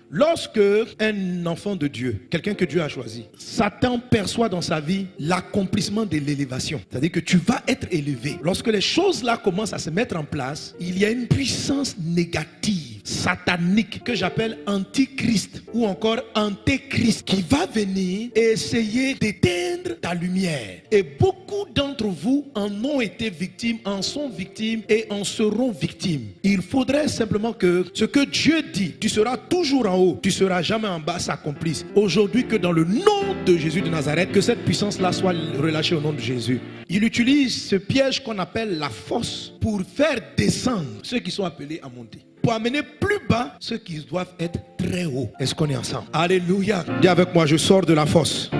Lorsque un enfant de Dieu, quelqu'un que Dieu a choisi, Satan perçoit dans sa vie l'accomplissement de l'élévation. C'est-à-dire que tu vas être élevé. Lorsque les choses là commencent à se mettre en place, il y a une puissance négative, satanique, que j'appelle antichrist ou encore antéchrist, qui va venir et essayer d'éteindre ta lumière. Et beaucoup d'entre vous en ont été victimes, en sont victimes et en seront victimes. Il faudrait simplement que ce que Dieu dit, tu seras toujours en haut, tu seras jamais en bas, s'accomplisse. Aujourd'hui, que dans le nom de Jésus de Nazareth, que cette puissance-là soit relâchée au nom de Jésus. Il utilise ce piège qu'on appelle la force pour faire descendre ceux qui sont appelés à monter, pour amener plus bas ceux qui doivent être très hauts. Est-ce qu'on est ensemble? Alléluia. Dis avec moi, je sors de la fosse.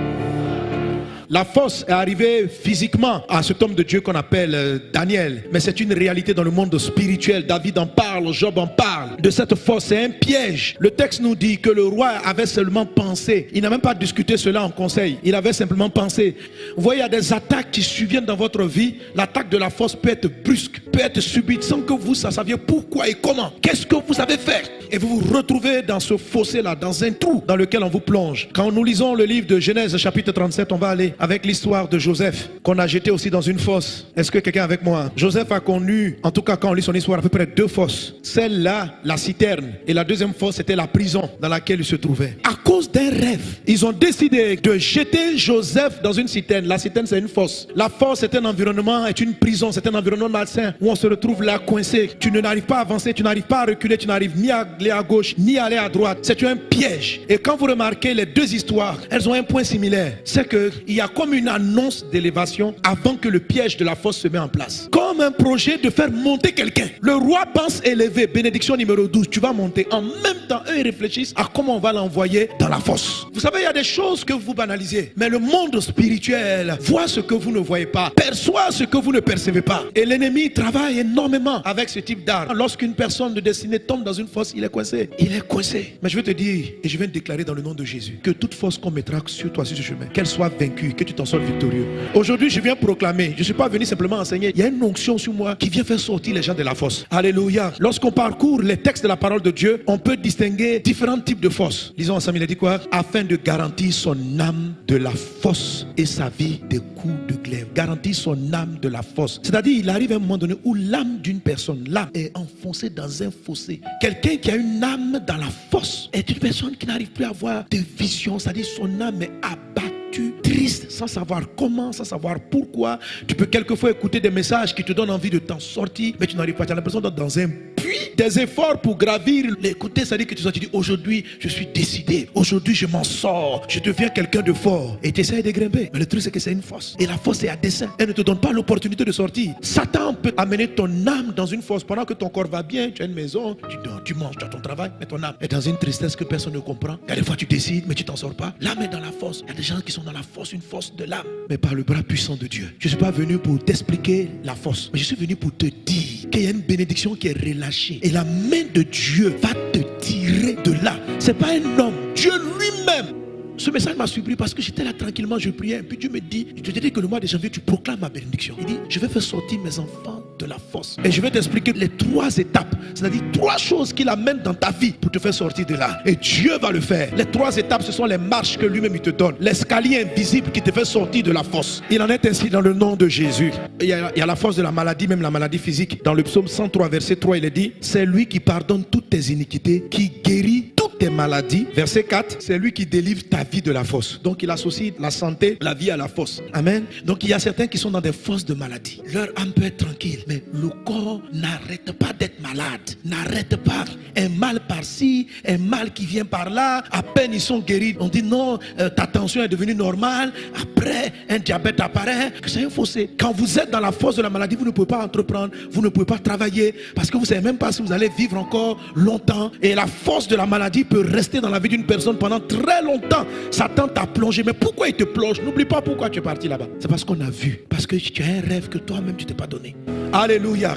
La fosse est arrivée physiquement à cet homme de Dieu qu'on appelle Daniel. Mais c'est une réalité dans le monde spirituel. David en parle, Job en parle. De cette fosse, c'est un piège. Le texte nous dit que le roi avait seulement pensé. Il n'a même pas discuté cela en conseil. Il avait simplement pensé. Vous voyez, il y a des attaques qui surviennent dans votre vie. L'attaque de la fosse peut être brusque, peut être subite, sans que vous sachiez pourquoi et comment. Qu'est-ce que vous avez fait? Et vous vous retrouvez dans ce fossé-là, dans un trou dans lequel on vous plonge. Quand nous lisons le livre de Genèse chapitre 37, on va aller avec l'histoire de Joseph, qu'on a jeté aussi dans une fosse. Est-ce que quelqu'un est avec moi? Joseph a connu, en tout cas quand on lit son histoire, à peu près 2 fosses. Celle-là, la citerne, et la deuxième fosse, c'était la prison dans laquelle il se trouvait. À cause d'un rêve, ils ont décidé de jeter Joseph dans une citerne. La citerne, c'est une fosse. La fosse, c'est un environnement, est une prison, c'est un environnement malsain où on se retrouve là coincé. Tu n'arrives pas à avancer, tu n'arrives pas à reculer, tu n'arrives ni à aller à gauche, ni à aller à droite. C'est un piège. Et quand vous remarquez les 2 histoires, elles ont un point similaire. C'est qu'il y a comme une annonce d'élévation avant que le piège de la fosse se mette en place. Comme un projet de faire monter quelqu'un. Le roi pense élever, bénédiction numéro 12, tu vas monter. En même temps, eux ils réfléchissent à comment on va l'envoyer dans la fosse. Vous savez, il y a des choses que vous banalisez. Mais le monde spirituel voit ce que vous ne voyez pas, perçoit ce que vous ne percevez pas. Et l'ennemi travaille énormément avec ce type d'arme. Lorsqu'une personne de destinée tombe dans une fosse, il est coincé. Il est coincé. Mais je vais te dire, et je vais te déclarer dans le nom de Jésus, que toute fosse qu'on mettra sur toi sur ce chemin, qu'elle soit vaincue, que tu t'en sortes victorieux. Aujourd'hui, je viens proclamer. Je ne suis pas venu simplement enseigner. Il y a une onction sur moi qui vient faire sortir les gens de la fosse. Alléluia. Lorsqu'on parcourt les textes de la parole de Dieu, on peut distinguer différents types de fosses. Lisons ensemble, il a dit quoi? Afin de garantir son âme de la fosse et sa vie des coups de glaive. Garantir son âme de la fosse. C'est-à-dire, il arrive à un moment donné où l'âme d'une personne, l'âme est enfoncée dans un fossé. Quelqu'un qui a une âme dans la fosse est une personne qui n'arrive plus à avoir de vision. C'est-à-dire, son âme est abattue, triste, sans savoir comment, sans savoir pourquoi. Tu peux quelquefois écouter des messages qui te donnent envie de t'en sortir, mais tu n'arrives pas. Tu as l'impression d'être dans un puits. Des efforts pour gravir l'écouter, ça dit que tu dis aujourd'hui je suis décidé, aujourd'hui je m'en sors, je deviens quelqu'un de fort. Et tu essaies de grimper, mais le truc c'est que c'est une fosse. Et la fosse est à dessein, elle ne te donne pas l'opportunité de sortir. Satan peut amener ton âme dans une fosse pendant que ton corps va bien, tu as une maison, tu dors, tu manges, tu as ton travail, mais ton âme est dans une tristesse que personne ne comprend. Il y a des fois tu décides mais tu t'en sors pas. L'âme est dans la fosse. Il y a des gens qui sont dans la fosse, une fosse de l'âme, mais par le bras puissant de Dieu. Je ne suis pas venu pour t'expliquer la fosse, mais je suis venu pour te dire qu'il y a une bénédiction qui est relâchée. Et la main de Dieu va te tirer de là. C'est pas un homme, Dieu lui-même. Ce message m'a surpris parce que j'étais là tranquillement, je priais. Et puis Dieu me dit, je te dis que le mois de janvier, tu proclames ma bénédiction. Il dit, je vais faire sortir mes enfants de la fosse. Et je vais t'expliquer les 3 étapes. C'est-à-dire 3 choses qu'il amène dans ta vie pour te faire sortir de là. Et Dieu va le faire. Les 3 étapes, ce sont les marches que lui-même il te donne. L'escalier invisible qui te fait sortir de la fosse. Il en est ainsi dans le nom de Jésus. Il y a la force de la maladie, même la maladie physique. Dans le psaume 103, verset 3, il est dit, c'est lui qui pardonne toutes tes iniquités, qui guérit toutes tes maladies. Verset 4, c'est lui qui délivre ta vie de la fosse. Donc il associe la santé, la vie à la fosse. Amen. Donc il y a certains qui sont dans des fosses de maladie. Leur âme peut être tranquille, mais le corps n'arrête pas d'être malade. N'arrête pas. Un mal par-ci, un mal qui vient par là. À peine ils sont guéris, on dit non, ta tension est devenue normale. Après, un diabète apparaît. C'est un fossé. Quand vous êtes dans la fosse de la maladie, vous ne pouvez pas entreprendre, vous ne pouvez pas travailler, parce que vous ne savez même pas si vous allez vivre encore longtemps. Et la force de la maladie peut rester dans la vie d'une personne pendant très longtemps. Satan t'a plongé. Mais pourquoi il te plonge? N'oublie pas pourquoi tu es parti là-bas. C'est parce qu'on a vu. Parce que tu as un rêve que toi-même tu t'es pas donné. Alléluia.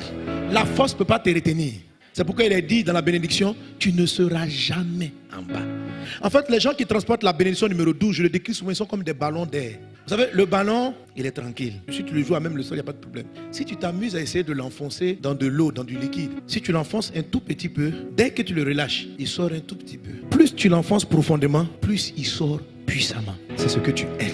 La force ne peut pas te retenir. C'est pourquoi il est dit dans la bénédiction, tu ne seras jamais en bas. En fait, les gens qui transportent la bénédiction numéro 12, je le décris souvent, ils sont comme des ballons d'air. Vous savez, le ballon, il est tranquille. Si tu le joues à même le sol, il n'y a pas de problème. Si tu t'amuses à essayer de l'enfoncer dans de l'eau, dans du liquide, si tu l'enfonces un tout petit peu, dès que tu le relâches, il sort un tout petit peu. Plus tu l'enfonces profondément, plus il sort puissamment. C'est ce que tu es.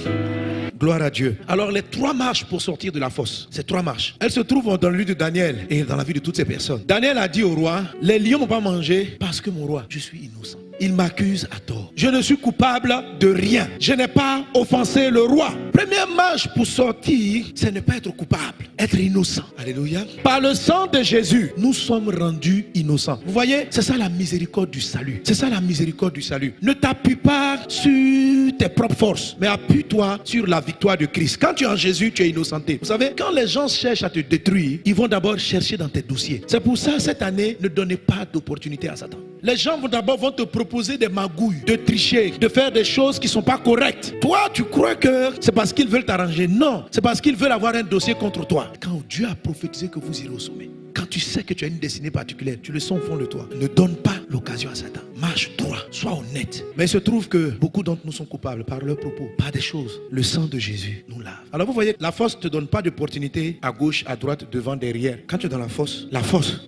Gloire à Dieu. Alors les 3 marches pour sortir de la fosse, ces 3 marches, elles se trouvent dans le livre de Daniel et dans la vie de toutes ces personnes. Daniel a dit au roi, les lions m'ont pas mangé parce que mon roi, je suis innocent. Il m'accuse à tort. Je ne suis coupable de rien. Je n'ai pas offensé le roi. Première marche pour sortir, c'est ne pas être coupable, être innocent. Alléluia. Par le sang de Jésus, nous sommes rendus innocents. Vous voyez, c'est ça la miséricorde du salut. C'est ça la miséricorde du salut. Ne t'appuie pas sur tes propres forces, mais appuie-toi sur la victoire de Christ. Quand tu es en Jésus, tu es innocenté. Vous savez, quand les gens cherchent à te détruire, ils vont d'abord chercher dans tes dossiers. C'est pour ça, cette année, ne donnez pas d'opportunité à Satan. Les gens vont d'abord te proposer des magouilles, de tricher, de faire des choses qui ne sont pas correctes. Toi, tu crois que c'est parce qu'ils veulent t'arranger. Non, c'est parce qu'ils veulent avoir un dossier contre toi. Quand Dieu a prophétisé que vous irez au sommet, quand tu sais que tu as une destinée particulière, tu le sens au fond de toi. Ne donne pas l'occasion à Satan. Marche droit, sois honnête. Mais il se trouve que beaucoup d'entre nous sont coupables par leurs propos, par des choses. Le sang de Jésus nous lave. Alors vous voyez, la fosse ne te donne pas d'opportunité à gauche, à droite, devant, derrière. Quand tu es dans la fosse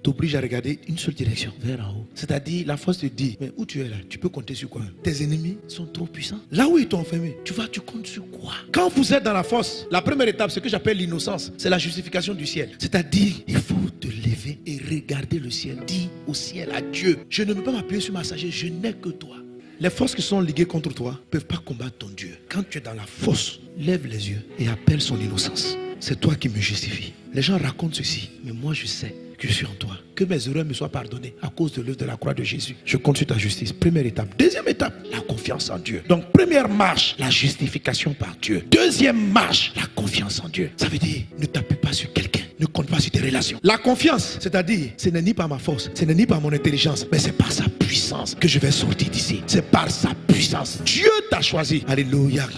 t'oblige à regarder une seule direction, vers en haut. C'est-à-dire, la fosse te dit, mais où tu es là, tu peux compter sur quoi? Tes ennemis sont trop puissants. Là où ils t'ont enfermé, tu comptes sur quoi? Quand vous êtes dans la fosse, la première étape, ce que j'appelle l'innocence, c'est la justification du ciel. C'est-à-dire, il faut te lever et regarder le ciel. Dis au ciel, à Dieu, je ne peux pas m'appuyer sur ma sagesse, je n'ai que toi. Les forces qui sont liguées contre toi ne peuvent pas combattre ton Dieu. Quand tu es dans la fosse, lève les yeux et appelle son innocence. C'est toi qui me justifie. Les gens racontent ceci, mais moi je sais que je suis en toi. Que mes erreurs me soient pardonnées à cause de l'œuvre de la croix de Jésus. Je compte sur ta justice. Première étape. Deuxième étape, la confiance en Dieu. Donc première marche, la justification par Dieu. Deuxième marche, la confiance en Dieu. Ça veut dire, ne t'appuie pas sur quelqu'un. Ne compte pas sur tes relations. La confiance, c'est-à-dire, ce n'est ni par ma force, ce n'est ni par mon intelligence, mais c'est par sa puissance que je vais sortir d'ici. C'est par sa puissance. Dieu t'a choisi. Alléluia.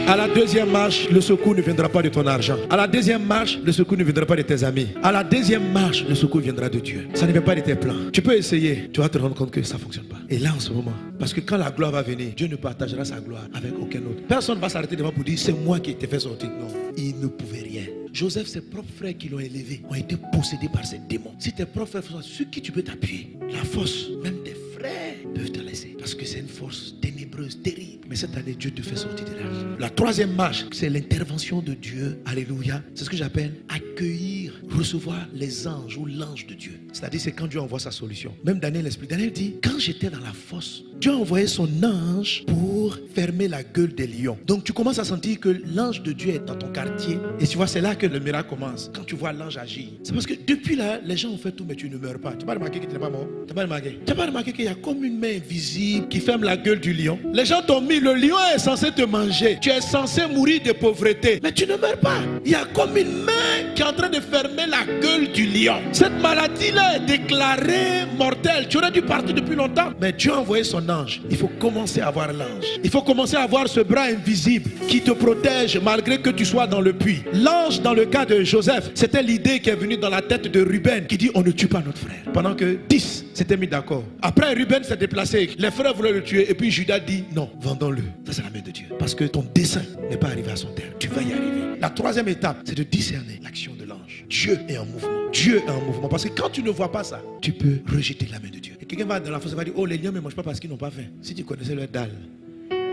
À la deuxième marche, le secours ne viendra pas de ton argent. À la deuxième marche, le secours ne viendra pas de tes amis. À la deuxième marche, le secours viendra de Dieu. Ça ne vient pas de tes plans. Tu peux essayer, tu vas te rendre compte que ça ne fonctionne pas. Et là, en ce moment, parce que quand la gloire va venir, Dieu ne partagera sa gloire avec aucun autre. Personne ne va s'arrêter devant pour dire, c'est moi qui t'ai fait sortir. Non, il ne pouvait rien. Joseph, ses propres frères qui l'ont élevé, ont été possédés par ces démons. Si tes propres frères sont sur qui tu peux t'appuyer, la force, même tes frères peuvent te laisser. Parce que c'est une force ténébreuse, terrible. Mais cette année, Dieu te fait sortir de là. La troisième marche, c'est l'intervention de Dieu. Alléluia. C'est ce que j'appelle accueillir, recevoir les anges ou l'ange de Dieu. C'est-à-dire, c'est quand Dieu envoie sa solution. Même Daniel l'explique. Daniel dit, quand j'étais dans la fosse, Dieu a envoyé son ange pour fermer la gueule des lions. Donc tu commences à sentir que l'ange de Dieu est dans ton quartier. Et tu vois, c'est là que le miracle commence. Quand tu vois l'ange agir. C'est parce que depuis là, les gens ont fait tout, mais tu ne meurs pas. Tu n'as pas remarqué que tu n'es pas mort? Tu n'as pas remarqué? Tu n'as pas remarqué qu'il y a comme une main invisible qui ferme la gueule du lion? Les gens t'ont mis, le lion est censé te manger. Tu es censé mourir de pauvreté. Mais tu ne meurs pas. Il y a comme une main qui est en train de fermer la gueule du lion. Cette maladie-là est déclarée mortelle. Tu aurais dû partir depuis longtemps. Mais Dieu a envoyé son ange. Il faut commencer à voir l'ange. Il faut commencer à voir ce bras invisible qui te protège malgré que tu sois dans le puits. L'ange, dans le cas de Joseph, c'était l'idée qui est venue dans la tête de Ruben qui dit, on ne tue pas notre frère. Pendant que 10 s'étaient mis d'accord. Après, Ruben s'est déplacé. Les frères voulaient le tuer. Et puis Judas dit, non, vendons-le. Ça, c'est la main de Dieu. Parce que ton dessein n'est pas arrivé à son terme. Tu vas y arriver. La troisième étape, c'est de discerner l'action de l'ange. Dieu est en mouvement. Dieu est en mouvement. Parce que quand tu ne vois pas ça, tu peux rejeter la main de Dieu. Et quelqu'un va dans la fosse et va dire, oh, les lions ne mangent pas parce qu'ils n'ont pas faim. Si tu connaissais leur dalle,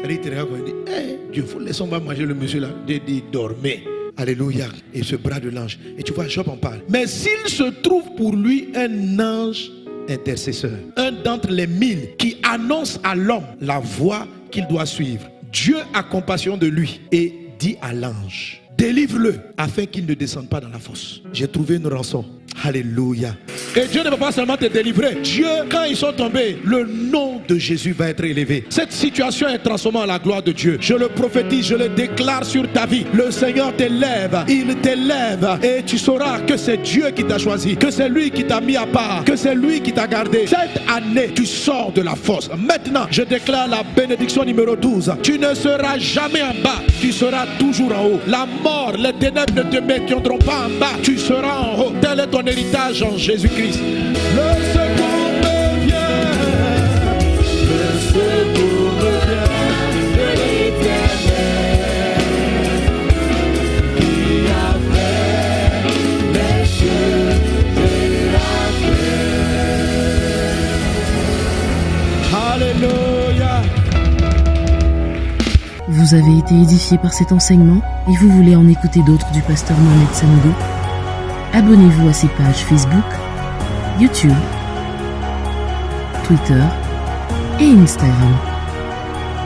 il te regarde et dit, hey, Dieu, faut laisser moi manger le monsieur là. Il dit, dormez. Alléluia. Et ce bras de l'ange. Et tu vois, Job en parle. Mais s'il se trouve pour lui un ange intercesseur, un d'entre les 1000 qui annonce à l'homme la voie qu'il doit suivre, Dieu a compassion de lui et dit à l'ange, délivre-le afin qu'il ne descende pas dans la fosse. J'ai trouvé une rançon. Alléluia. Et Dieu ne va pas seulement te délivrer. Dieu, quand ils sont tombés, le nom de Jésus va être élevé. Cette situation est transformée en la gloire de Dieu. Je le prophétise, je le déclare sur ta vie. Le Seigneur t'élève, il t'élève. Et tu sauras que c'est Dieu qui t'a choisi, que c'est lui qui t'a mis à part, que c'est lui qui t'a gardé. Cette année, tu sors de la fosse. Maintenant, je déclare la bénédiction numéro 12. Tu ne seras jamais en bas, tu seras toujours en haut. La mort, les ténèbres ne te mettront pas en bas, tu seras en haut. Tel est ton héritage en Jésus-Christ. Le secours me vient, le secours me vient de l'Éternel. Vous avez été édifié par cet enseignement et vous voulez en écouter d'autres du pasteur Mohamed Sanogo? Abonnez-vous à ses pages Facebook, YouTube, Twitter et Instagram.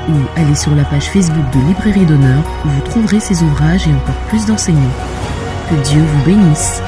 Ou allez sur la page Facebook de Librairie d'Honneur où vous trouverez ses ouvrages et encore plus d'enseignements. Que Dieu vous bénisse.